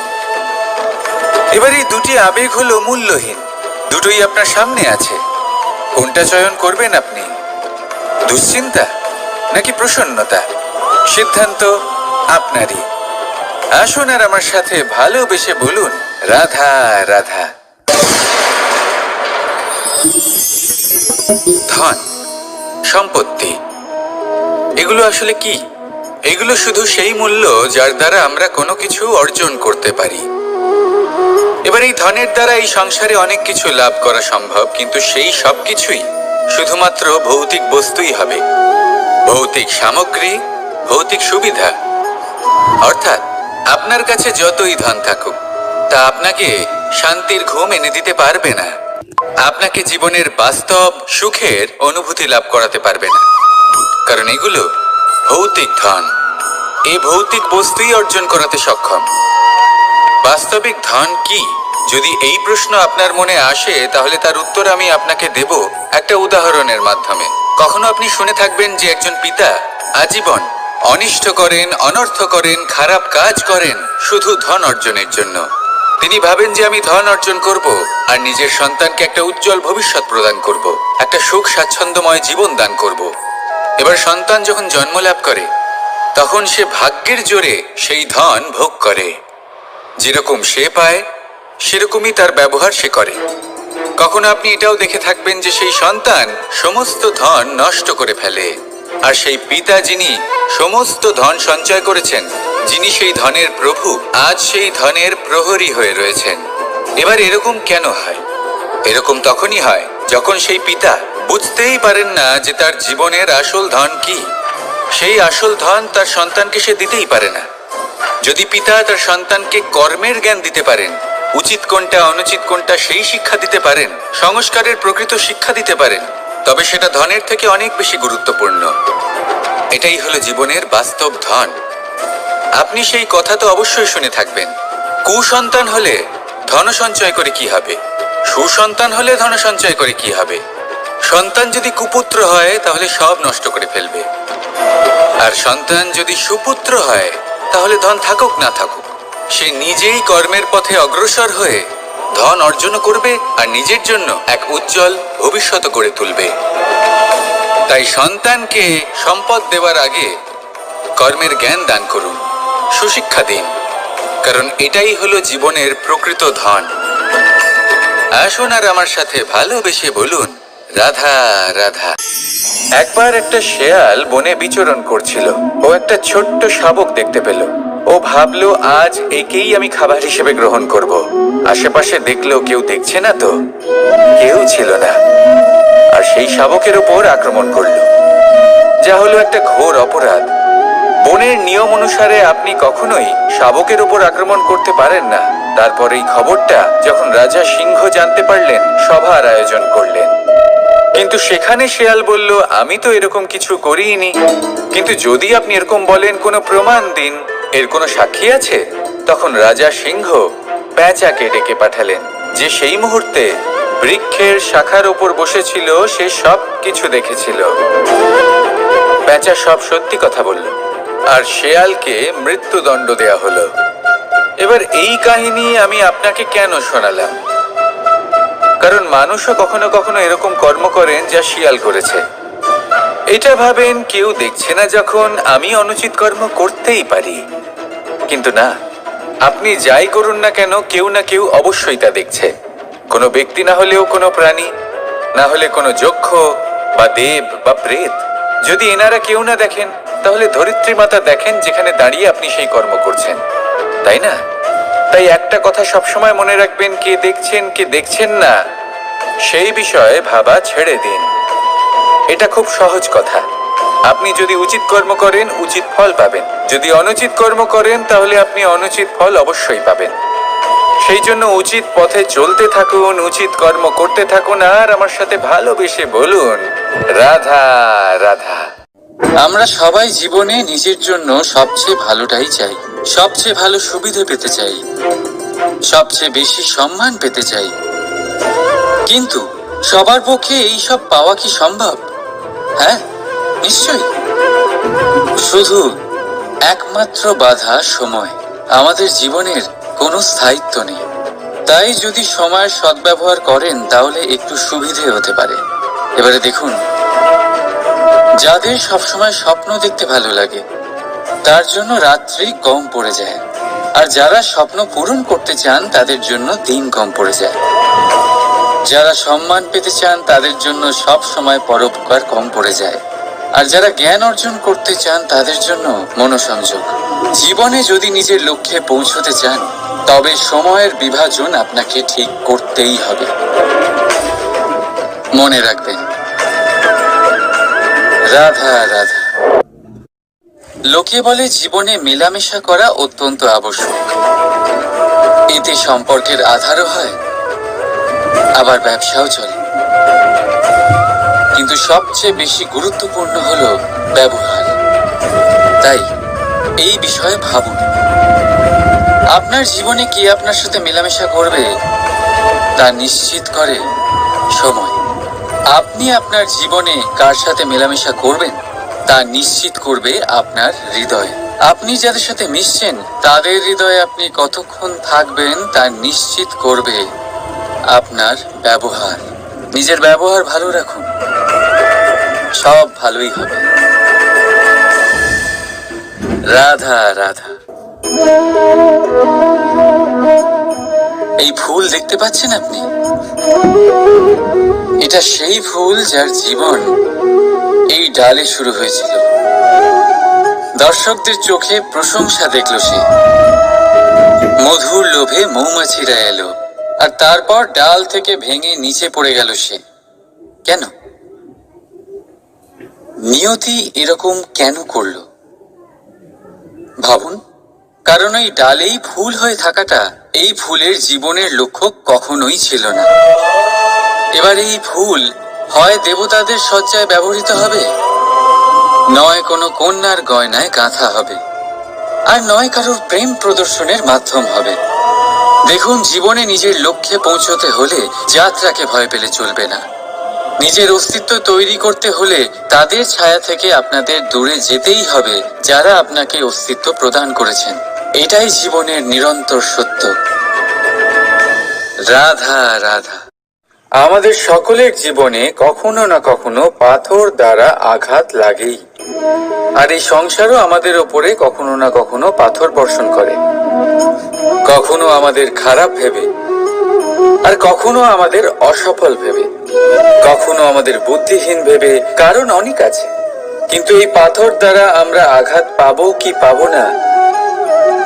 S1: এবার এই দুটি আবেগ হলো মূল্যহীন, দুটোই আপনার সামনে আছে। কোনটা চয়ন করবেন আপনি, দুশ্চিন্তা নাকি প্রসন্নতা? সিদ্ধান্ত আপনারই। আসুন আর আমার সাথে ভালোবেসে বলুন, রাধা রাধা। ধন, সম্পত্তি, এগুলো আসলে কি? এগুলো শুধু সেই মূল্য যার দ্বারা আমরা কোনো কিছু অর্জন করতে পারি। এবার এই ধনের দ্বারা এই সংসারে অনেক কিছু লাভ করা সম্ভব, কিন্তু সেই সব কিছুই শুধুমাত্র ভৌতিক বস্তুই হবে। ভৌতিক সামগ্রী, ভৌতিক সুবিধা। অর্থাৎ আপনার কাছে যতই ধন থাকুক তা আপনাকে শান্তির ঘুম এনে দিতে পারবে না, আপনাকে জীবনের বাস্তব সুখের অনুভূতি লাভ করাতে পারবে না, কারণ এগুলো ভৌতিক ধন। এই ভৌতিক বস্তুই অর্জন করাতে সক্ষম। বাস্তবিক ধন কি? যদি এই প্রশ্ন আপনার মনে আসে তাহলে তার উত্তর আমি আপনাকে দেব একটা উদাহরণের মাধ্যমে। কখনো আপনি শুনে থাকবেন যে একজন পিতা আজীবন অনিষ্ট করেন, অনর্থ করেন, খারাপ কাজ করেন শুধু ধন অর্জনের জন্য। তিনি ভাবেন যে আমি ধন অর্জন করব আর নিজের সন্তানকে একটা উজ্জ্বল ভবিষ্যৎ প্রদান করব, একটা সুখ স্বাচ্ছন্দ্যময় জীবন দান করব। এবার সন্তান যখন জন্ম লাভ করে তখন সে ভাগ্যের জোরে সেই ধন ভোগ করে। যেরকম সে পায় সেরকমই তার ব্যবহার সে করে। কখনো আপনি এটাও দেখে থাকবেন যে সেই সন্তান সমস্ত ধন নষ্ট করে ফেলে, আর সেই পিতা যিনি সমস্ত ধন সঞ্চয় করেছেন, যিনি সেই ধনের প্রভু, আজ সেই ধনের প্রহরী হয়ে রয়েছেন। এবার এরকম কেন হয়? এরকম তখনই হয় যখন সেই পিতা বুঝতেই পারেন না যে তার জীবনের আসল ধন কি। সেই আসল ধন তার সন্তানকে সে দিতেই পারে না। যদি পিতা তার সন্তানকে কর্মের জ্ঞান দিতে পারেন, উচিত কোনটা অনুচিত কোনটা সেই শিক্ষা দিতে পারেন, সংস্কারের প্রকৃত শিক্ষা দিতে পারেন, তবে সেটা ধনের থেকে অনেক বেশি গুরুত্বপূর্ণ। এটাই হলো জীবনের বাস্তব ধন। আপনি সেই কথা তো অবশ্যই শুনে থাকবেন, কুসন্তান হলে ধন সঞ্চয় করে কি হবে, সুসন্তান হলে ধন সঞ্চয় করে কি হবে? সন্তান যদি কুপুত্র হয় তাহলে সব নষ্ট করে ফেলবে, আর সন্তান যদি সুপুত্র হয় তাহলে ধন থাকুক না থাকুক সে নিজেই কর্মের পথে অগ্রসর হয়ে ধন অর্জন করবে আর নিজের জন্য এক উজ্জ্বল ভবিষ্যৎ গড়ে তুলবে। তাই সন্তানকে সম্পদ দেওয়ার আগে কর্মের জ্ঞান দান করুন, সুশিক্ষা দিন, কারণ এটাই হলো জীবনের প্রকৃত ধন। আসুন আর আমার সাথে ভালোবেসে বলুন, রাধা রাধা। একবার একটা শেয়াল বনে বিচরণ করছিল। ও একটা ছোট্ট শাবক দেখতে পেল। ও ভাবলো, আজ একেই আমি খাবার হিসেবে গ্রহণ করব। আশেপাশে দেখলো কেউ দেখছে না তো, কেউ ছিল না, আর সেই শাবকের উপর আক্রমণ করলো, যা হলো একটা ঘোর অপরাধ। বনের নিয়ম অনুসারে আপনি কখনোই শাবকের উপর আক্রমণ করতে পারেন না। তারপর এই খবরটা যখন রাজা সিংহ জানতে পারলেন, সভার আয়োজন করলেন। কিন্তু সেখানে শেয়াল বলল, আমি তো এরকম কিছু করিনি। কিন্তু যদি আপনি এরকম বলেন, কোনো প্রমাণ দিন, এর কোনো সাক্ষী আছে? তখন রাজা সিংহ পেঁচাকে ডেকে পাঠালেন, যে সেই মুহূর্তে বৃক্ষের শাখার উপর বসেছিল, সে সব কিছু দেখেছিল। পেঁচা সব সত্যি কথা বলল, আর শেয়ালকে মৃত্যুদণ্ড দেয়া হলো। এবার এই কাহিনী আমি আপনাকে কেন শোনালাম? কারণ মানুষও কখনো কখনো এরকম কর্ম করেন যা শিয়াল করেছে। এটা ভাবেন কেউ দেখছে না, যখন আমি অনুচিত কর্ম করতেই পারি। কিন্তু না, আপনি যাই করুন না কেন, কেউ না কেউ অবশ্যই তা দেখছে। কোনো ব্যক্তি না হলেও কোনো প্রাণী, না হলে কোনো যক্ষ বা দেব বা প্রেত। যদি এনারা কেউ না দেখেন, তাহলে ধরিত্রী মাতা দেখেন, যেখানে দাঁড়িয়ে আপনি সেই কর্ম করছেন, তাই না? তাই একটা কথা সবসময় মনে রাখবেন, কে দেখছেন কে দেখছেন না সেই বিষয়ে ভাবা ছেড়ে দিন। এটা খুব সহজ কথা। আপনি যদি উচিত কর্ম করেন, উচিত ফল পাবেন। যদি অনুচিত কর্ম করেন, তাহলে আপনি অনুচিত ফল অবশ্যই পাবেন। সেই জন্য উচিত পথে চলতে থাকুন, উচিত কর্ম করতে থাকুন, আর আমার সাথে ভালোবেসে বলুন, রাধা রাধা। আমরা সবাই জীবনে নিজের জন্য সবচেয়ে ভালোটাই চাই, সবচেয়ে ভালো সুবিধে পেতে চাই, সবচেয়ে বেশি সম্মান পেতে চাই। কিন্তু সবার পক্ষে এই সব পাওয়া কি সম্ভব? হ্যাঁ, নিশ্চয়ই। শুধু একমাত্র বাধা সময়। আমাদের জীবনের কোনো স্থায়িত্ব নেই। তাই যদি সময়ের সদ্ব্যবহার করেন, তাহলে একটু সুবিধে হতে পারে। এবারে দেখুন, যাদের সবসময় স্বপ্ন দেখতে ভালো লাগে, তার জন্য রাত্রি কম পড়ে যায়। আর যারা স্বপ্ন পূরণ করতে চান, তাদের জন্য দিন কম পড়ে যায়। যারা সম্মান পেতে চান, তাদের জন্য সব সময় পরোপকার কম পড়ে যায়। আর যারা জ্ঞান অর্জন করতে চান, তাদের জন্য মনোসংযোগ। জীবনে যদি নিজের লক্ষ্যে পৌঁছতে চান, তবে সময়ের বিভাজন আপনাকে ঠিক করতেই হবে। মনে রাখবেন, রাধা রাধা। লোকে বলে জীবনে মেলামেশা করা অত্যন্ত আবশ্যক। এতে সম্পর্কের আধারও হয়, আবার ব্যবসাও চলে। কিন্তু সবচেয়ে বেশি গুরুত্বপূর্ণ হলো ব্যবহার। তাই এই বিষয়ে ভাবুন, আপনার জীবনে কে আপনার সাথে মেলামেশা করবে তা নিশ্চিত করে সময়। আপনি আপনার জীবনে কার সাথে মেলামেশা করবেন তা নিশ্চিত করবে আপনার হৃদয়। আপনি যাদের সাথে মিশছেন, তাদের হৃদয়ে আপনি কতক্ষণ থাকবেন তা নিশ্চিত করবে আপনার ব্যবহার। নিজের ব্যবহার ভালো রাখুন, সব ভালোই হবে। রাধা রাধা। এই ফুল দেখতে পাচ্ছেন আপনি? এটা সেই ফুল যার জীবন এই ডালে শুরু হয়েছিল। দর্শকদের চোখে প্রশংসা দেখল সে, মধুর লোভে মৌমাছিরা এলো, আর তারপর ডাল থেকে ভেঙে নিচে পড়ে গেল সে। কেন? নিয়তি এরকম কেন করলো? ভাবুন। কারণ এই ডালেই ফুল হয়ে থাকাটা এই ফুলের জীবনের লক্ষ্য কখনোই ছিল না। এবার এই ফুল হয় দেবতাদের সজ্জায় ব্যবহৃত হবে, নয় কোনো কন্যার গয়নায় গাঁথা হবে, আর নয় কারোর প্রেম প্রদর্শনের মাধ্যম হবে। দেখুন, জীবনে নিজের লক্ষ্যে পৌঁছতে হলে যাত্রাকে ভয় পেলে চলবে না। নিজের অস্তিত্ব তৈরি করতে হলে তাদের ছায়া থেকে আপনাদের দূরে যেতেই হবে যারা আপনাকে অস্তিত্ব প্রদান করেছেন। এটাই জীবনের নিরন্তর সত্য। রাধা রাধা। আমাদের সকলের জীবনে কখনো না কখনো পাথর দ্বারা আঘাত লাগেই, আর এই সংসারও আমাদের ওপরে কখনো না কখনো পাথর বর্ষণ করে। কখনো আমাদের খারাপ ভেবে, আর কখনো আমাদের অসফল ভেবে, কখনো আমাদের বুদ্ধিহীন ভেবে। কারণ অনেক আছে, কিন্তু এই পাথর দ্বারা আমরা আঘাত পাবো কি পাবো না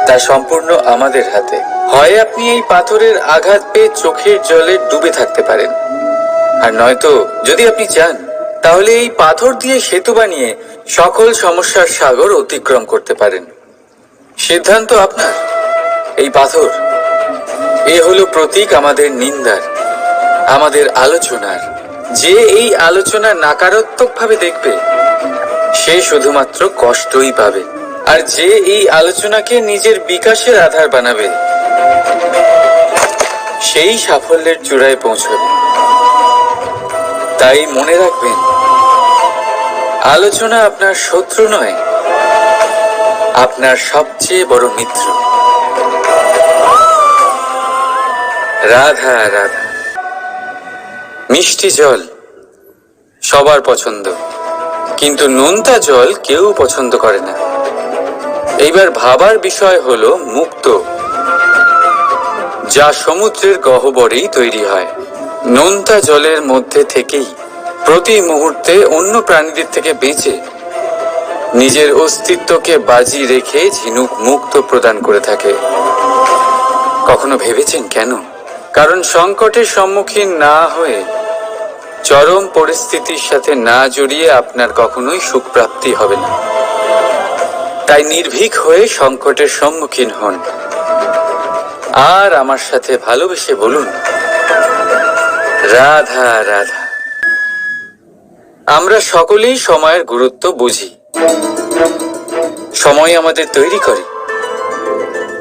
S1: তা সম্পূর্ণ আমাদের হাতে। হয় আপনি এই পাথরের আঘাত পেয়ে চোখের জলে ডুবে থাকতে পারেন, আর নয়তো যদি আপনি চান তাহলে এই পাথর দিয়ে সেতু বানিয়ে সকল সমস্যার সাগর অতিক্রম করতে পারেন। সিদ্ধান্ত আপনার। এই পাথর এ হলো প্রতীক আমাদের নিন্দার, আমাদের আলোচনার। যে এই আলোচনা নাকারাত্মক ভাবে দেখবে সে শুধুমাত্র কষ্টই পাবে, আর যে এই আলোচনাকে নিজের বিকাশের আধার বানাবে সেই সাফল্যের চূড়ায় পৌঁছবে। তাই মনে রাখবেন, আলোচনা আপনার শত্রু নয়, আপনার সবচেয়ে বড় মিত্র। রাধা রাধা। মিষ্টি জল সবার পছন্দ, কিন্তু নোনতা জল কেউ পছন্দ করে না। এইবার ভাবার বিষয় হলো মুক্ত, যা সমুদ্রের গহ্বরেই তৈরি হয়। নোনতা জলের মধ্যে থেকেই প্রতি মুহূর্তে অন্য প্রাণীদের থেকে বেঁচে নিজের অস্তিত্বকে বাজি রেখে ঝিনুক মুক্ত প্রদান করে থাকে। কখনো ভেবেছেন কেন? কারণ সংকটের সম্মুখীন না হয়ে, চরম পরিস্থিতির সাথে না জড়িয়ে আপনার কখনোই সুখ প্রাপ্তি হবে না। তাই নির্ভীক হয়ে সংকটের সম্মুখীন হন, আর আমার সাথে ভালোবেসে বলুন রাধা রাধা। আমরা সকলেই সময়ের গুরুত্ব বুঝি। সময় আমাদের তৈরি করে,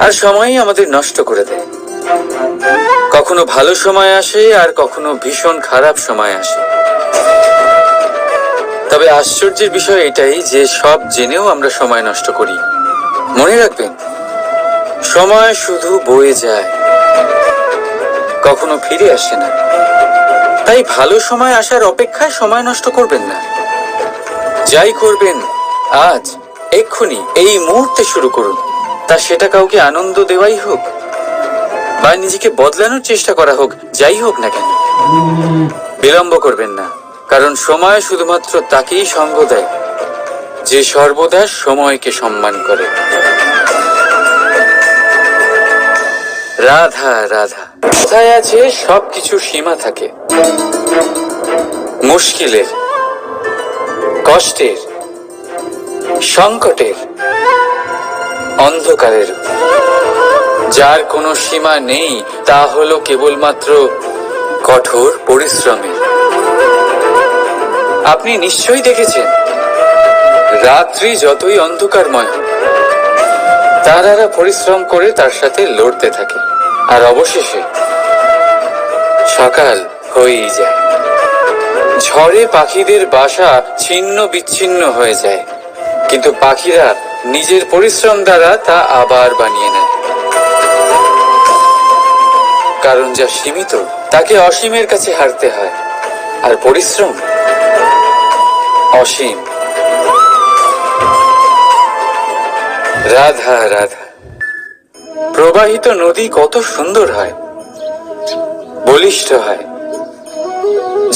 S1: আর সময়ই আমাদের নষ্ট করে দেয়। কখনো ভালো সময় আসে, আর কখনো ভীষণ খারাপ সময় আসে। তবে আশ্চর্যের বিষয় এটাই যে সব জেনেও আমরা সময় নষ্ট করি। মনে রাখবেন, সময় শুধু বয়ে যায়, কখনো ফিরে আসে না। তাই ভালো সময় আসার অপেক্ষায় সময় নষ্ট করবেন না। যাই করবেন আজ, এক্ষুনি, এই মুহূর্তে শুরু করুন। তা সেটা কাউকে আনন্দ দেওয়াই হোক, বা নিজেকে বদলানোর চেষ্টা করা হোক, যাই হোক না কেন, বিলম্ব করবেন না। কারণ সময় শুধুমাত্র তাকেই সঙ্গ দেয় যে সর্বদা সময়কে সম্মান করে। রাধা রাধা। কোথায় আছে সবকিছু সীমা থাকে, মুশকিলের, কষ্টের, সংকটের, অন্ধকারের। যার কোনো সীমা নেই তা হলো কেবলমাত্র কঠোর পরিশ্রমের। আপনি নিশ্চয়ই দেখেছেন, রাত্রি যতই অন্ধকারময় হোক, তারারা পরিশ্রম করে তার সাথে লড়তে থাকে, আর অবশেষে সকাল হয়েই যায়। ঝড়ে পাখিদের বাসা ছিন্ন বিচ্ছিন্ন হয়ে যায়, কিন্তু পাখিরা নিজের পরিশ্রম দ্বারা তা আবার বানিয়ে নেয়। কারণ যা সীমিত তাকে অসীমের কাছে হারতে হয়, আর পরিশ্রম অসীম। রাধা রাধা। প্রবাহিত নদী কত সুন্দর হয়, বলিষ্ঠ হয়।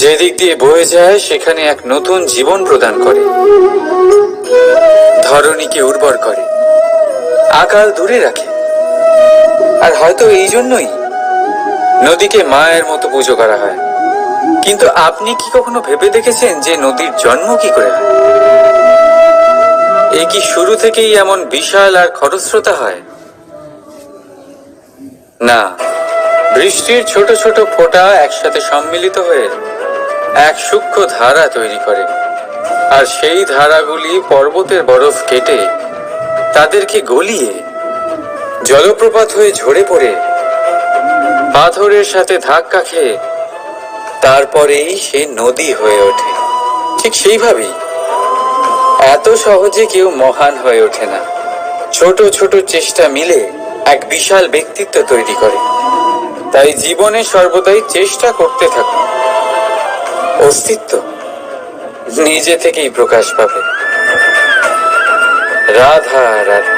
S1: যেদিক দিয়ে বয়ে যায় সেখানে এক নতুন জীবন প্রদান করে, ধরণীকে উর্বর করে, আকাল দূরে রাখে। আর হয়তো এই জন্যই নদীকে মায়ের মতো পুজো করা হয়। কিন্তু আপনি কি কখনো ভেবে দেখেছেন যে নদীর জন্ম কি করে হয়? এ কি শুরু থেকেই এমন বিশাল আর খরস্রোতা হয়? না, বৃষ্টির ছোট ছোট ফোঁটা একসাথে সম্মিলিত হয়ে এক সূক্ষ্ম ধারা তৈরি করে, আর সেই ধারাগুলি পর্বতের বরফ কেটে তাদেরকে গলিয়ে জলপ্রপাত হয়ে ঝরে পড়ে পাথরের সাথে ধাক্কা খেয়ে তারপরেই সে নদী হয়ে ওঠে। ঠিক সেইভাবেই এত সহজে কেউ মহান হয়ে ওঠে না। ছোট ছোট চেষ্টা মিলে এক বিশাল ব্যক্তিত্ব তৈরি করে। তাই জীবনে সর্বদাই চেষ্টা করতে থাকুন। অস্তিত্ব নিজে থেকেই প্রকাশ পাবে। রাধা রাধা।